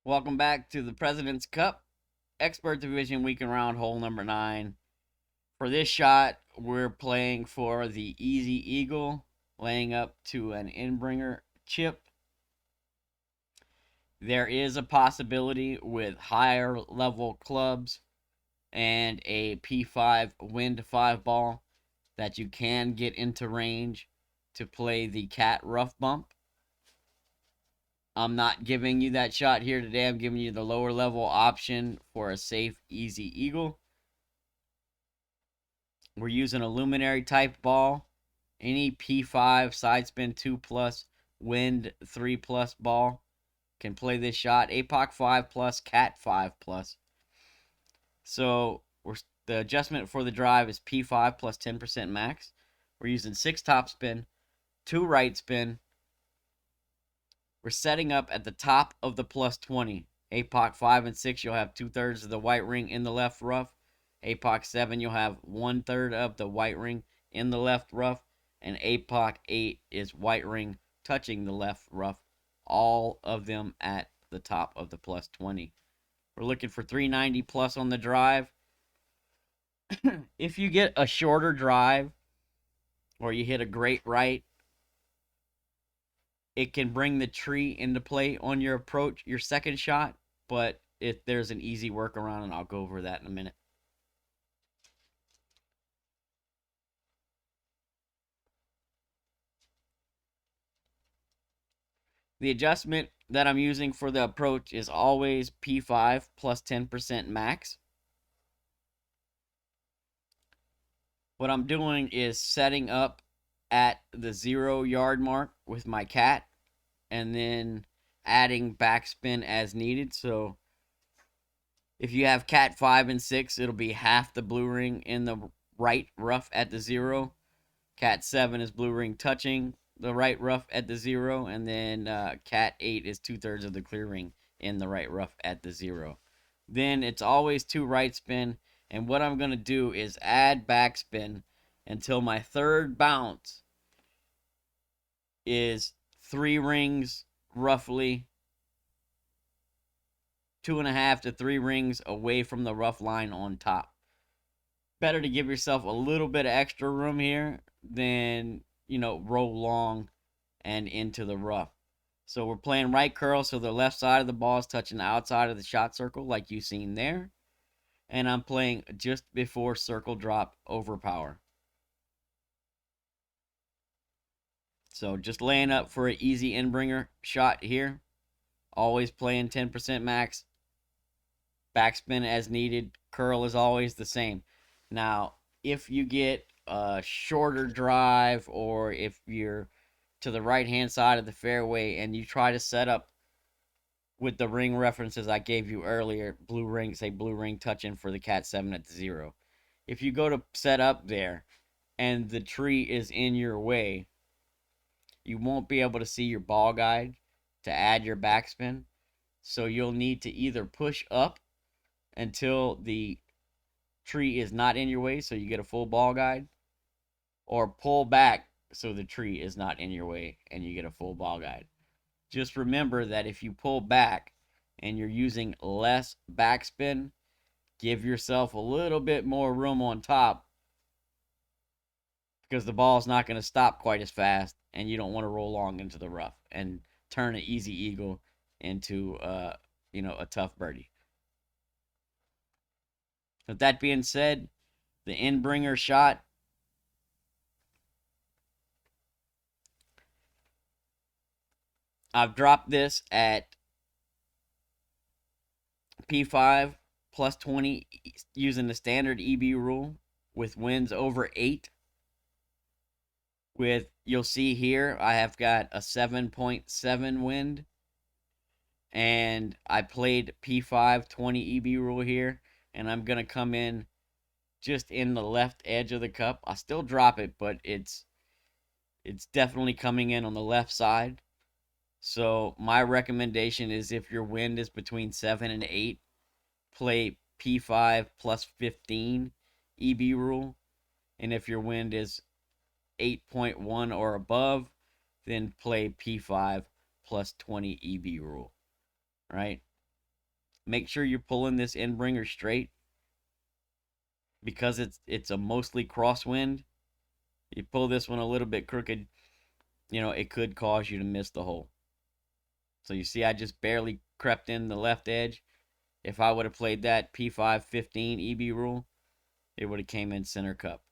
Welcome back to the President's Cup Expert Division Weekend Round, hole number 9. For this shot, we're playing for the Easy Eagle, laying up to an Inbringer chip. There is a possibility with higher level clubs and a P5 wind 5 ball that you can get into range to play the cat rough bump. I'm not giving you that shot here today. I'm giving you the lower level option for a safe, easy eagle. We're using a luminary type ball. Any P5 side spin 2 plus wind 3 plus ball can play this shot. APOC 5 plus, cat 5 plus. So the adjustment for the drive is P5 plus 10% max. We're using 6 top spin, 2 right spin. We're setting up at the top of the plus 20. APOC 5 and 6, you'll have 2/3 of the white ring in the left rough. APOC 7, you'll have 1/3 of the white ring in the left rough. And APOC 8 is white ring touching the left rough. All of them at the top of the plus 20. We're looking for 390 plus on the drive. If you get a shorter drive or you hit a great right, it can bring the tree into play on your approach, your second shot, but if there's an easy workaround, and I'll go over that in a minute. The adjustment that I'm using for the approach is always P5 plus 10% max. What I'm doing is setting up at the 0 yard mark with my cat and then adding backspin as needed. So if you have cat 5 and 6, it'll be half the blue ring in the right rough at the 0. Cat 7 is blue ring touching the right rough at the 0, and then cat 8 is 2/3 of the clear ring in the right rough at the 0. Then it's always 2 right spin, and what I'm going to do is add backspin until my third bounce is 3 rings, roughly 2.5 to 3 rings away from the rough line on top. Better to give yourself a little bit of extra room here than, roll long and into the rough. So we're playing right curl, so the left side of the ball is touching the outside of the shot circle like you've seen there. And I'm playing just before circle drop overpower. So just laying up for an easy Inbringer shot here. Always playing 10% max. Backspin as needed. Curl is always the same. Now, if you get a shorter drive or if you're to the right hand side of the fairway and you try to set up with the ring references I gave you earlier, blue ring touching for the cat 7 at the 0. If you go to set up there and the tree is in your way, you won't be able to see your ball guide to add your backspin. So you'll need to either push up until the tree is not in your way so you get a full ball guide, or pull back so the tree is not in your way and you get a full ball guide. Just remember that if you pull back and you're using less backspin, give yourself a little bit more room on top because the ball's not going to stop quite as fast and you don't want to roll long into the rough and turn an easy eagle into a tough birdie. With that being said, the Inbringer shot, I've dropped this at P5 plus 20 using the standard EB rule with winds over 8. You'll see here, I have got a 7.7 wind, and I played P5 20 EB rule here, and I'm going to come in just in the left edge of the cup. I'll still drop it, but it's definitely coming in on the left side. So my recommendation is if your wind is between 7 and 8, play P5 plus 15 EB rule. And if your wind is 8.1 or above, then play P5 plus 20 EB rule. Right? make sure you're pulling this Endbringer straight, because it's a mostly crosswind. You pull this one a little bit crooked, it could cause you to miss the hole. So you see, I just barely crept in the left edge. If I would have played that P5 15 EB rule, it would have came in center cup.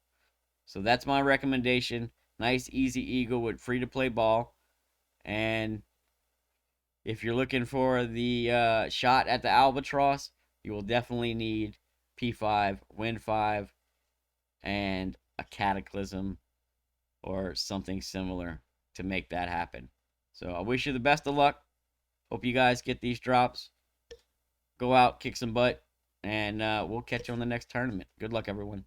So that's my recommendation. Nice easy eagle with free to play ball. And if you're looking for the shot at the albatross, you will definitely need P5, Wind 5, and a cataclysm or something similar to make that happen. So I wish you the best of luck. Hope you guys get these drops. Go out, kick some butt, and we'll catch you on the next tournament. Good luck, everyone.